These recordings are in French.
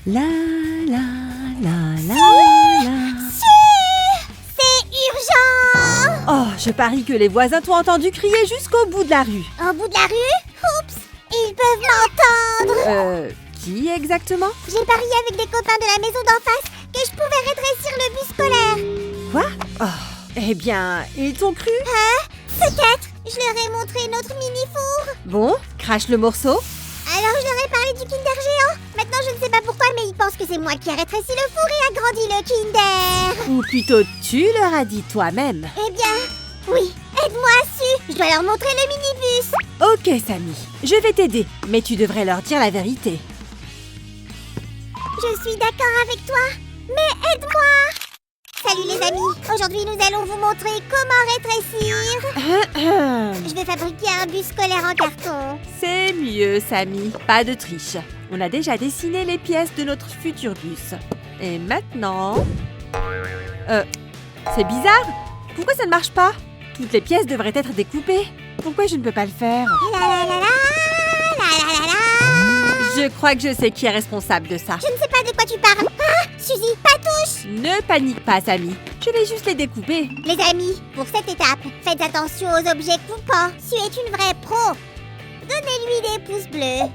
La la la la la. C'est urgent! Oh, je parie que les voisins t'ont entendu crier jusqu'au bout de la rue. Au bout de la rue? Oups! Ils peuvent m'entendre! Qui exactement? J'ai parié avec des copains de la maison d'en face que je pouvais rétrécir le bus scolaire. Quoi? Oh, eh bien, ils t'ont cru? Peut-être! Je leur ai montré notre mini-four. Bon, crache le morceau. Alors je leur ai parlé du Kinder géant. Maintenant je ne sais pas pourquoi, mais ils pensent que c'est moi qui ai rétréci le four et agrandi le Kinder. Ou plutôt, tu leur as dit toi-même. Eh bien, oui, aide-moi su. Je dois leur montrer le minibus. Ok, Samy, je vais t'aider, mais tu devrais leur dire la vérité. Je suis d'accord avec toi, mais aide-moi. Salut les amis, aujourd'hui nous allons vous montrer comment rétrécir. Je vais fabriquer un bus scolaire en carton. C'est mieux, Samy. Pas de triche. On a déjà dessiné les pièces de notre futur bus. Et maintenant... c'est bizarre. Pourquoi ça ne marche pas? Toutes les pièces devraient être découpées. Pourquoi je ne peux pas le faire? La la la la, la la la la. Je crois que je sais qui est responsable de ça. Je ne sais pas de quoi tu parles. Ah, Suzy, pas touche. Ne panique pas, Samy. Je vais juste les découper. Les amis, pour cette étape, faites attention aux objets coupants. Su est une vraie pro. Donnez-lui des pouces bleus.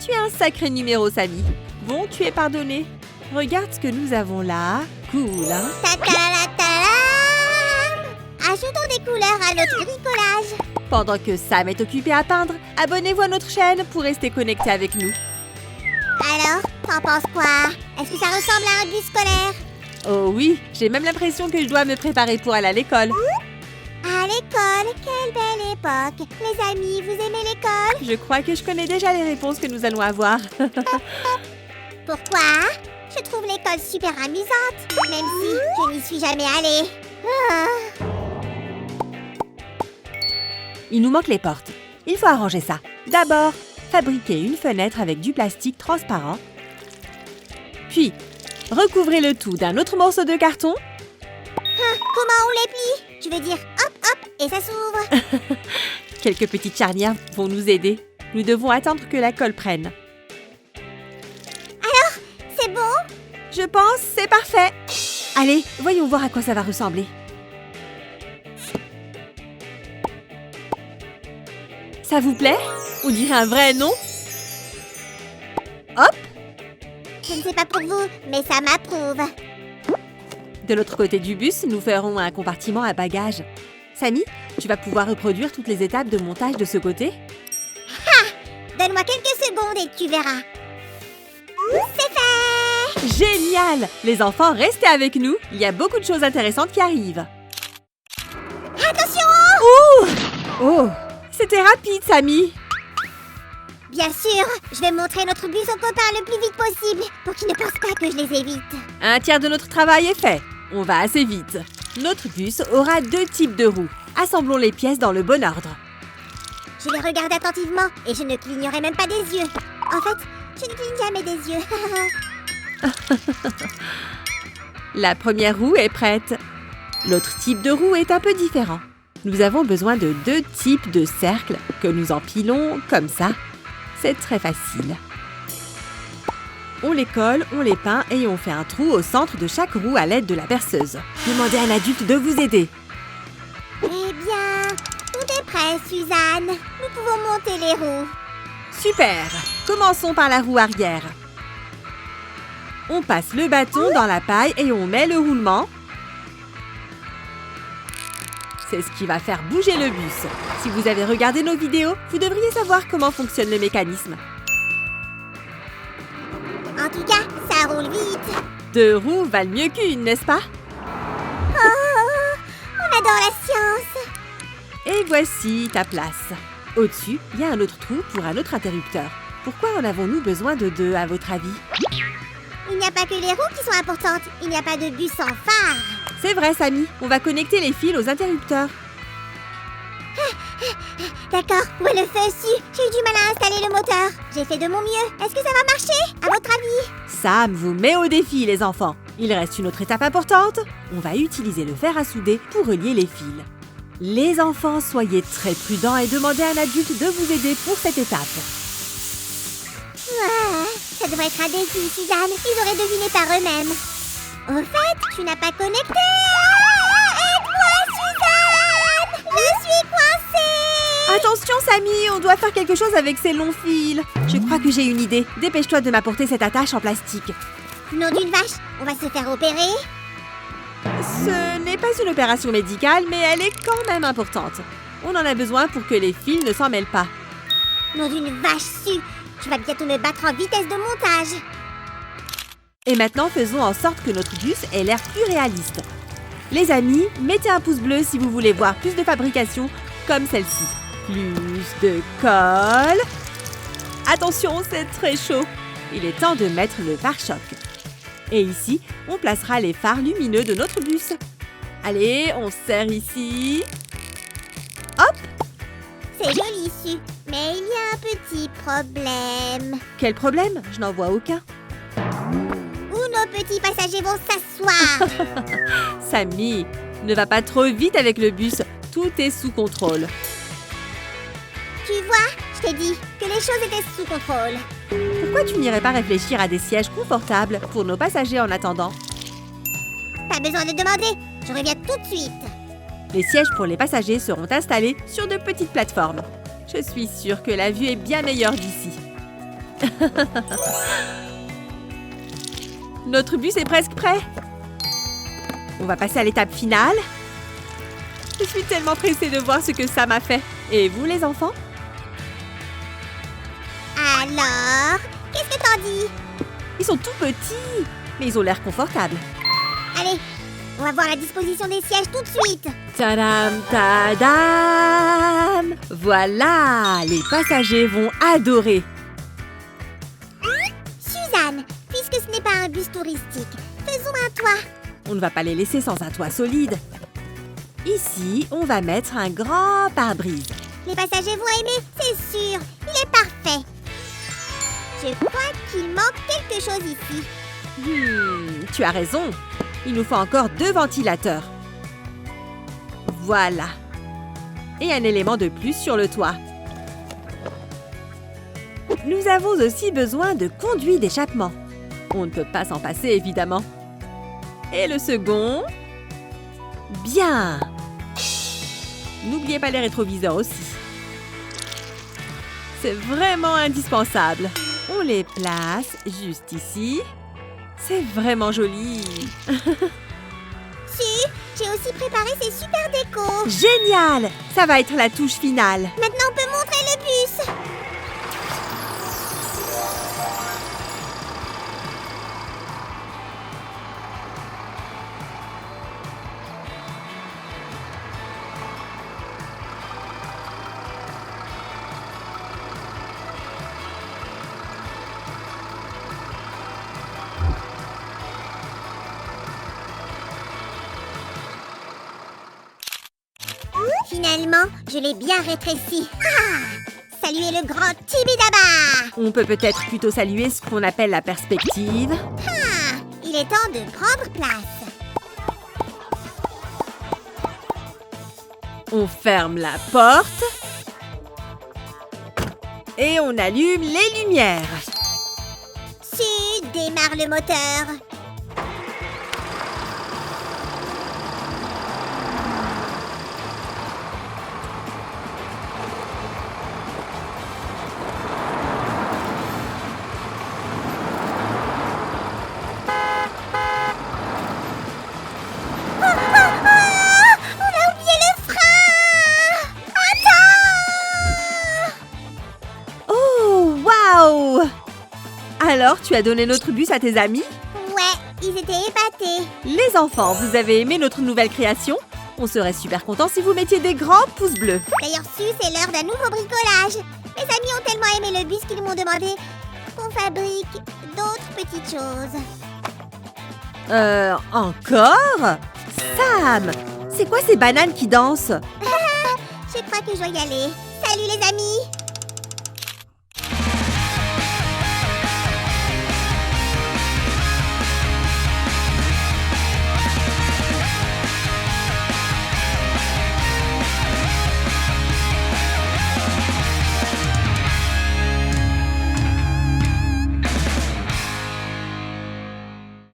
Tu es un sacré numéro, Samy. Bon, tu es pardonné. Regarde ce que nous avons là. Cool, hein? Ta-ta-la-ta-lam. Ajoutons des couleurs à notre bricolage. Pendant que Sam est occupé à peindre, abonnez-vous à notre chaîne pour rester connecté avec nous. Alors, t'en penses quoi? Est-ce que ça ressemble à un bus scolaire? Oh oui, j'ai même l'impression que je dois me préparer pour aller à l'école. À l'école, quelle belle époque. Les amis, vous aimez l'école? Je crois que je connais déjà les réponses que nous allons avoir. Pourquoi? Je trouve l'école super amusante, même si je n'y suis jamais allée. Ah. Il nous manque les portes. Il faut arranger ça. D'abord, fabriquer une fenêtre avec du plastique transparent. Puis, recouvrez le tout d'un autre morceau de carton. Comment on les plie? Je veux dire, hop, hop, et ça s'ouvre. Quelques petites charnières vont nous aider. Nous devons attendre que la colle prenne. C'est bon? Je pense, c'est parfait. Allez, voyons voir à quoi ça va ressembler. Ça vous plaît? On dirait un vrai nom. Hop! Je ne sais pas pour vous, mais ça m'approuve. De l'autre côté du bus, nous ferons un compartiment à bagages. Samy, tu vas pouvoir reproduire toutes les étapes de montage de ce côté? Donne-moi quelques secondes et tu verras. C'est fait! Génial! Les enfants, restez avec nous. Il y a beaucoup de choses intéressantes qui arrivent. Attention! Oh! C'était rapide, Samy. Bien sûr, je vais montrer notre bus aux copains le plus vite possible pour qu'ils ne pensent pas que je les évite. Un tiers de notre travail est fait. On va assez vite. Notre bus aura 2 types de roues. Assemblons les pièces dans le bon ordre. Je les regarde attentivement et je ne clignerai même pas des yeux. En fait, je ne cligne jamais des yeux. La première roue est prête. L'autre type de roue est un peu différent. Nous avons besoin de 2 types de cercles que nous empilons comme ça. C'est très facile. On les colle, on les peint et on fait un trou au centre de chaque roue à l'aide de la perceuse. Demandez à un adulte de vous aider. Eh bien, tout est prêt, Suzanne. Nous pouvons monter les roues. Super! Commençons par la roue arrière. On passe le bâton dans la paille et on met le roulement. C'est ce qui va faire bouger le bus. Si vous avez regardé nos vidéos, vous devriez savoir comment fonctionne le mécanisme. En tout cas, ça roule vite. 2 roues valent mieux qu'une, n'est-ce pas? Oh, on adore la science. Et voici ta place. Au-dessus, il y a un autre trou pour un autre interrupteur. Pourquoi en avons-nous besoin de 2, à votre avis? Il n'y a pas que les roues qui sont importantes. Il n'y a pas de bus sans phare. C'est vrai, Samy. On va connecter les fils aux interrupteurs. D'accord, où est le feu su? J'ai eu du mal à installer le moteur. J'ai fait de mon mieux. Est-ce que ça va marcher, à votre avis? Sam vous met au défi, les enfants. Il reste une autre étape importante. On va utiliser le fer à souder pour relier les fils. Les enfants, soyez très prudents et demandez à un adulte de vous aider pour cette étape. Ça devrait être un défi, Suzanne. Ils auraient deviné par eux-mêmes. Au fait, tu n'as pas connecté. Aide-moi, Suzanne! Je suis coincée! Attention, Samy, on doit faire quelque chose avec ces longs fils. Je crois que j'ai une idée. Dépêche-toi de m'apporter cette attache en plastique. Nom d'une vache, on va se faire opérer? Ce n'est pas une opération médicale, mais elle est quand même importante. On en a besoin pour que les fils ne s'en mêlent pas. Nom d'une vache su! Tu vas bientôt me battre en vitesse de montage. Et maintenant, faisons en sorte que notre bus ait l'air plus réaliste. Les amis, mettez un pouce bleu si vous voulez voir plus de fabrication comme celle-ci. Plus de colle. Attention, c'est très chaud. Il est temps de mettre le pare-choc. Et ici, on placera les phares lumineux de notre bus. Allez, on serre ici. Hop! C'est joli, Su, mais il y a un petit problème. Quel problème? Je n'en vois aucun. Où nos petits passagers vont s'asseoir? Samy, ne va pas trop vite avec le bus. Tout est sous contrôle. Tu vois, je t'ai dit que les choses étaient sous contrôle. Pourquoi tu n'irais pas réfléchir à des sièges confortables pour nos passagers en attendant? Pas besoin de demander, je reviens tout de suite. Les sièges pour les passagers seront installés sur de petites plateformes. Je suis sûre que la vue est bien meilleure d'ici. Notre bus est presque prêt. On va passer à l'étape finale. Je suis tellement pressée de voir ce que ça m'a fait. Et vous, les enfants? Alors, qu'est-ce que t'en dis? Ils sont tout petits, mais ils ont l'air confortables. Allez, on va voir la disposition des sièges tout de suite. Tadam, tadam! Voilà, les passagers vont adorer. Suzanne, puisque ce n'est pas un bus touristique, faisons un toit. On ne va pas les laisser sans un toit solide. Ici, on va mettre un grand pare-brise. Les passagers vont aimer, c'est sûr. Il est parfait. Je crois qu'il manque quelque chose ici. Tu as raison. Il nous faut encore 2 ventilateurs. Voilà. Et un élément de plus sur le toit. Nous avons aussi besoin de conduits d'échappement. On ne peut pas s'en passer, évidemment. Et le second? Bien. N'oubliez pas les rétroviseurs aussi. C'est vraiment indispensable. On les place juste ici. C'est vraiment joli. Si, j'ai aussi préparé ces super décos. Génial! Ça va être la touche finale. Maintenant, on peut montrer le bus. Finalement, je l'ai bien rétréci. Ah! Saluez le grand Tibidaba! On peut peut-être plutôt saluer ce qu'on appelle la perspective. Ah! Il est temps de prendre place. On ferme la porte. Et on allume les lumières. Su, démarre le moteur. Alors, tu as donné notre bus à tes amis? Ouais, ils étaient épatés. Les enfants, vous avez aimé notre nouvelle création? On serait super contents si vous mettiez des grands pouces bleus. D'ailleurs, Su, c'est l'heure d'un nouveau bricolage. Mes amis ont tellement aimé le bus qu'ils m'ont demandé qu'on fabrique d'autres petites choses. Encore? Sam! C'est quoi ces bananes qui dansent? Je crois que je dois y aller. Salut les amis!